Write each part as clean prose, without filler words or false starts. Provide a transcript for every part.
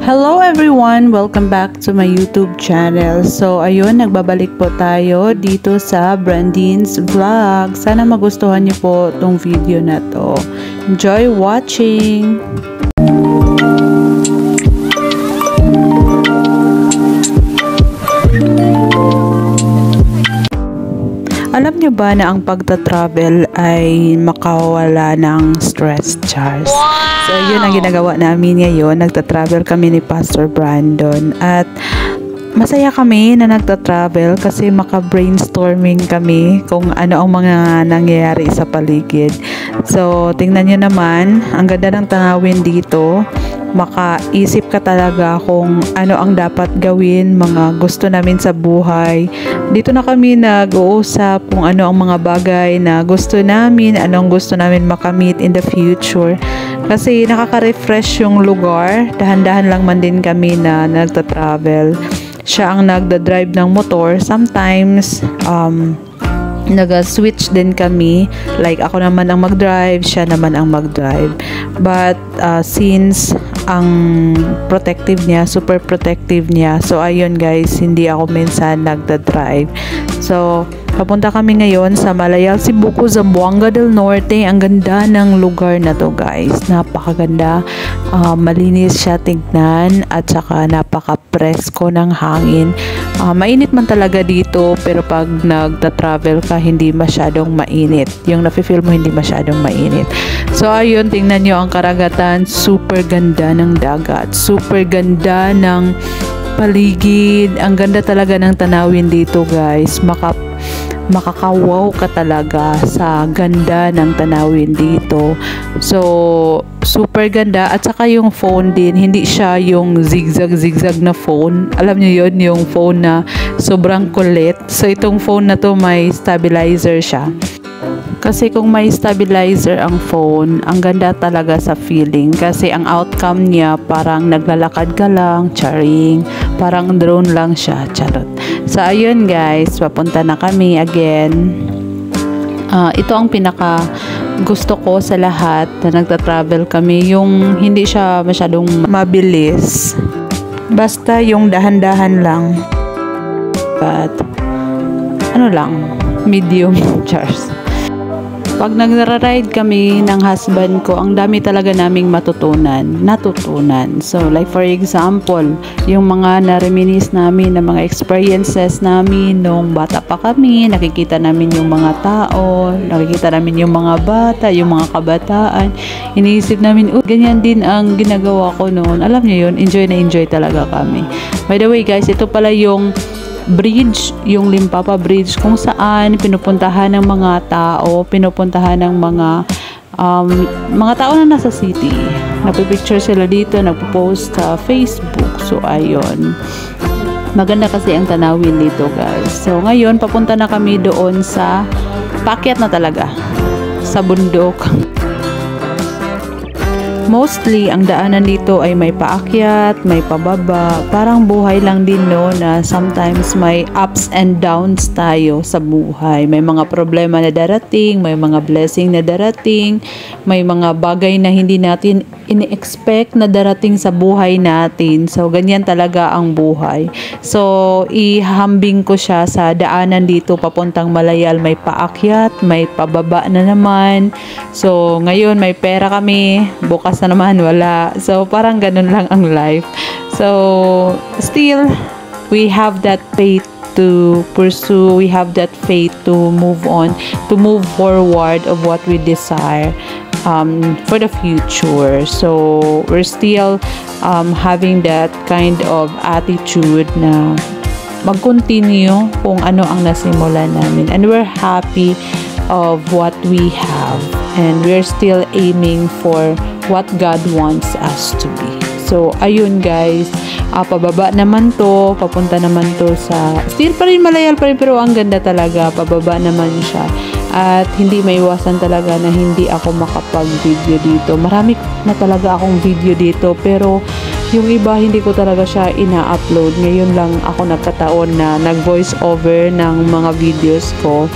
Hello everyone! Welcome back to my YouTube channel. So ayun, nagbabalik po tayo dito sa Brandine's Vlog. Sana magustuhan niyo po tong video na to. Enjoy watching! Alam niyo ba na ang pagta-travel ay makawala ng stress, Charles? Wow! So, yun ang ginagawa namin ngayon. Nagta-travel kami ni Pastor Brandon. At masaya kami na nagta-travel kasi maka-brainstorming kami kung ano ang mga nangyayari sa paligid. So, tingnan niyo naman, ang ganda ng tanawin dito. Makaisip ka talaga kung ano ang dapat gawin, mga gusto namin sa buhay. Dito na kami nag-uusap kung ano ang mga bagay na gusto namin, anong gusto namin makamit in the future. Kasi nakaka-refresh yung lugar. Dahan-dahan lang man din kami na nagta-travel. Siya ang nagda-drive ng motor. Sometimes, nag-switch din kami. Like, ako naman ang mag-drive, siya naman ang mag-drive. But, since ang protective niya, super protective niya. So, ayun guys, hindi ako minsan nagda-drive. So, papunta kami ngayon sa Malayal, Cebuco, Zamboanga del Norte. Ang ganda ng lugar na to guys. Napakaganda. Malinis siya tignan at saka napaka-presko ng hangin. Mainit man talaga dito pero pag nagta-travel ka hindi masyadong mainit. Yung nafe-feel mo hindi masyadong mainit. So ayun, tingnan nyo ang karagatan. Super ganda ng dagat. Super ganda ng paligid. Ang ganda talaga ng tanawin dito guys. Makakawaw ka talaga sa ganda ng tanawin dito. So, super ganda. At saka yung phone din, hindi siya yung zigzag na phone. Alam niyo yun, yung phone na sobrang kulit. So, itong phone na to may stabilizer siya. Kasi kung may stabilizer ang phone, ang ganda talaga sa feeling. Kasi ang outcome niya, parang naglalakad ka lang, charing. Parang drone lang siya, charot. So, ayun guys, papunta na kami again. Ito ang pinaka gusto ko sa lahat na nagta-travel kami. Yung hindi siya masyadong mabilis. Basta yung dahan-dahan lang. But, ano lang, medium charge. Pag nagra-ride kami ng husband ko, ang dami talaga naming natutunan. So, like for example, yung mga na-reminisce namin, na mga experiences namin nung bata pa kami, nakikita namin yung mga tao, nakikita namin yung mga bata, yung mga kabataan. Iniisip namin, ganyan din ang ginagawa ko noon. Alam niyo yun, enjoy na enjoy talaga kami. By the way guys, ito pala yung bridge, yung Limpapa Bridge, kung saan pinupuntahan ng mga tao, pinupuntahan ng mga tao na nasa city. Napipicture sila dito, nagpo-post sa Facebook. So, ayun. Maganda kasi ang tanawin dito, guys. So, ngayon, papunta na kami doon sa paakyat na talaga. Sa bundok. Mostly, ang daanan dito ay may paakyat, may pababa. Parang buhay lang din, no, na sometimes may ups and downs tayo sa buhay. May mga problema na darating, may mga blessing na darating, may mga bagay na hindi natin ini-expect na darating sa buhay natin. So, ganyan talaga ang buhay. So, ihambing ko siya sa daanan dito papuntang Malayal. May paakyat, may pababa na naman. So, ngayon may pera kami, bukas na naman wala. So, parang ganun lang ang life. So, still, we have that faith to pursue. We have that faith to move on, to move forward of what we desire for the future. So, we're still having that kind of attitude na mag-continue kung ano ang nasimulan namin. And we're happy of what we have. And we're still aiming for what God wants us to be. So, ayun guys, pababa naman to, papunta naman to sa, still pa rin Malayal pa rin, pero ang ganda talaga, pababa naman siya. At hindi maiwasan talaga na hindi ako makapag-video dito. Marami na talaga akong video dito, pero yung iba hindi ko talaga siya ina-upload. Ngayon lang ako nagkataon na nag-voice over ng mga videos ko.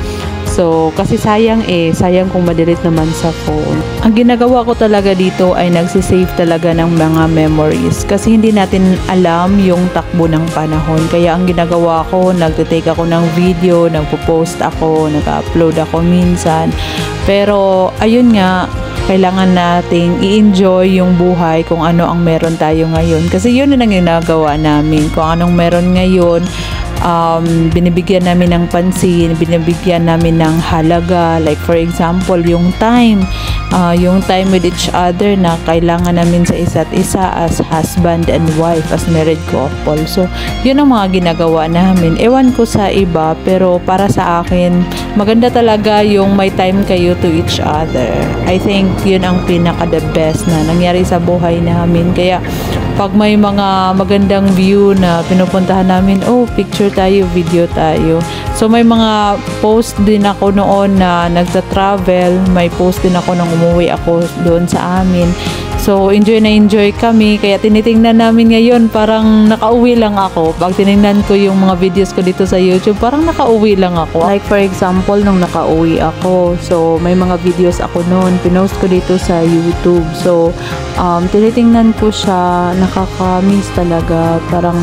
So, kasi sayang sayang kung ma-delete naman sa phone. Ang ginagawa ko talaga dito ay nagsisave talaga ng mga memories kasi hindi natin alam yung takbo ng panahon. Kaya ang ginagawa ko, nagtitake ako ng video, nagpo-post ako, nag-upload ako minsan. Pero, ayun nga, kailangan nating i-enjoy yung buhay kung ano ang meron tayo ngayon. Kasi yun na ang ginagawa namin. Kung anong meron ngayon, binibigyan namin ng pansin, binibigyan namin ng halaga. Like for example, yung time with each other na kailangan namin sa isa't isa as husband and wife, as married couple. So, yun ang mga ginagawa namin. Ewan ko sa iba, pero para sa akin, maganda talaga yung may time kayo to each other. I think yun ang pinaka the best na nangyari sa buhay namin. Kaya pag may mga magandang view na pinupuntahan namin, picture tayo, video tayo. So may mga post din ako noon na nagta-travel, may post din ako nang umuwi ako doon sa amin. So enjoy na enjoy kami, kaya tinitingnan namin ngayon parang nakauwi lang ako. Pag tinignan ko yung mga videos ko dito sa YouTube, parang nakauwi lang ako. Like for example, nung nakauwi ako, so may mga videos ako noon, pinost ko dito sa YouTube. So tinitingnan ko siya, nakaka-miss talaga. Parang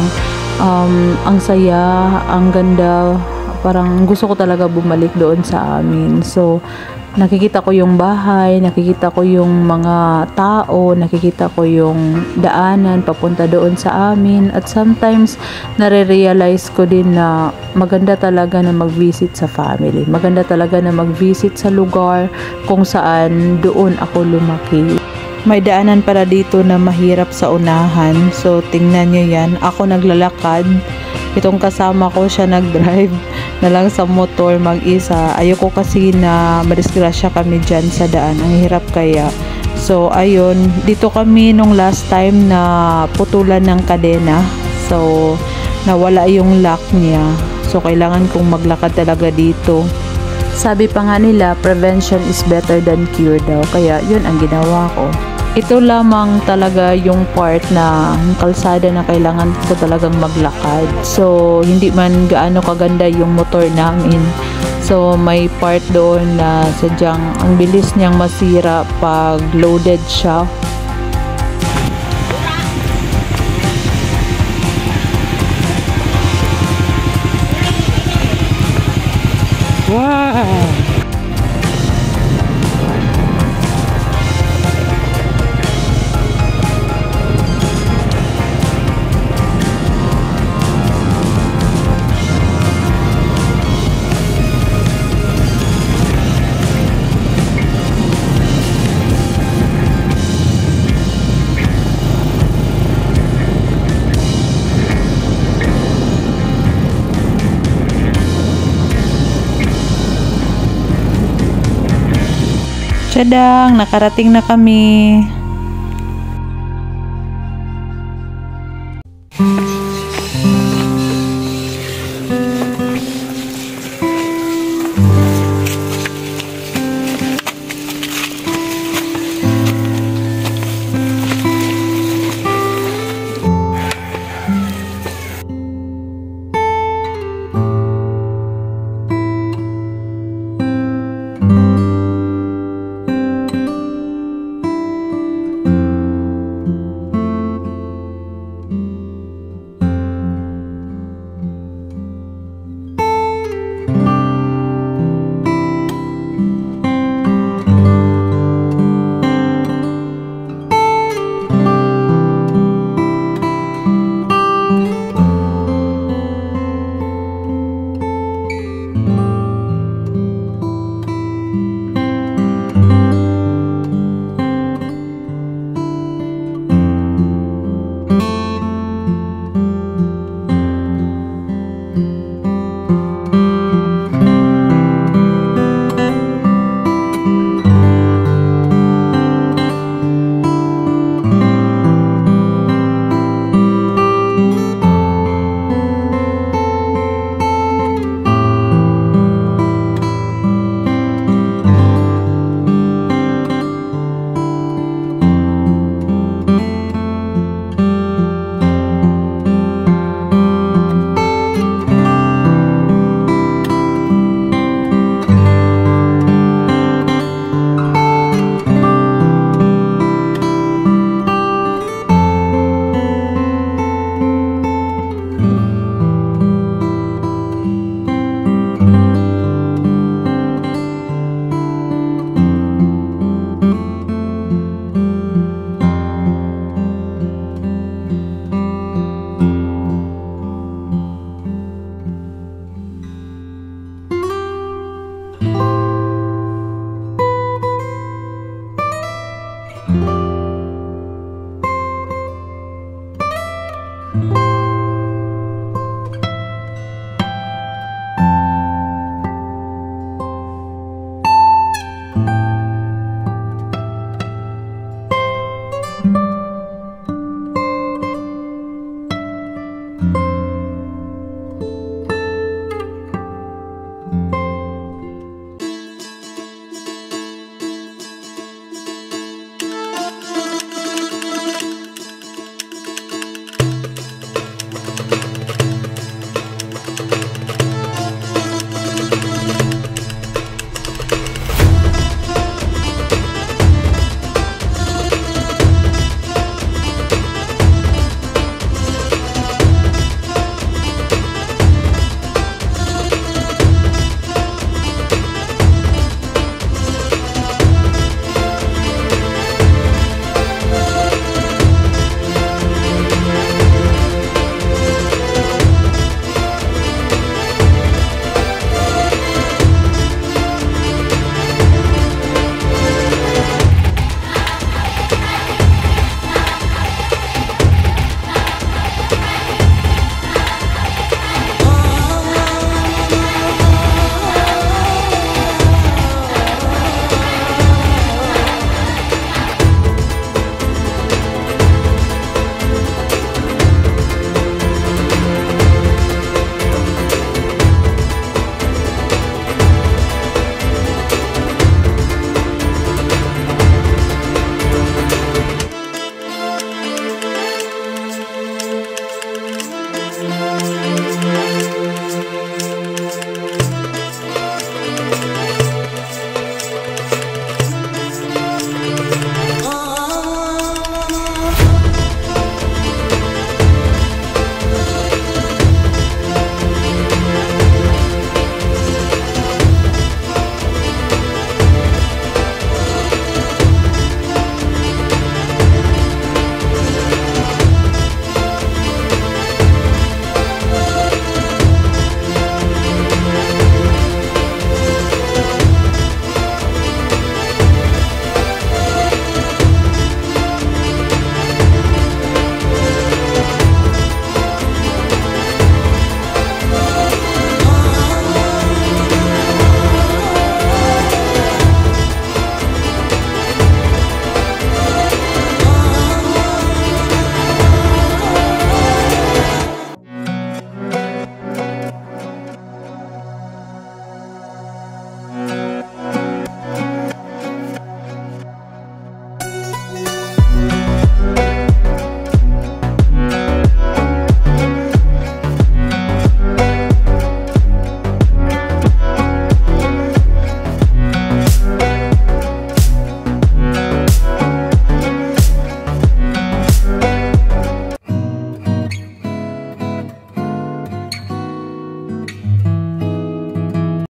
ang saya, ang ganda, parang gusto ko talaga bumalik doon sa amin. So nakikita ko yung bahay, nakikita ko yung mga tao, nakikita ko yung daanan papunta doon sa amin, at sometimes nare-realize ko din na maganda talaga na mag-visit sa family, maganda talaga na mag-visit sa lugar kung saan doon ako lumaki. May daanan para dito na mahirap sa unahan, so tingnan nyo yan. Ako naglalakad, itong kasama ko siya nag-drive na lang sa motor mag-isa. Ayoko kasi na madisgrasya kami dyan sa daan, ang hirap kaya. So ayun, dito kami nung last time na putulan ng kadena, so nawala yung lock niya, so kailangan kong maglakad talaga dito. Sabi pa nga nila, prevention is better than cure daw, kaya yun ang ginawa ko. Ito lamang talaga yung part na kalsada na kailangan ko talagang maglakad. So, hindi man gaano kaganda yung motor namin. So, may part doon na sadyang ang bilis niyang masira pag loaded siya. Wow! Tadang, nakarating na kami.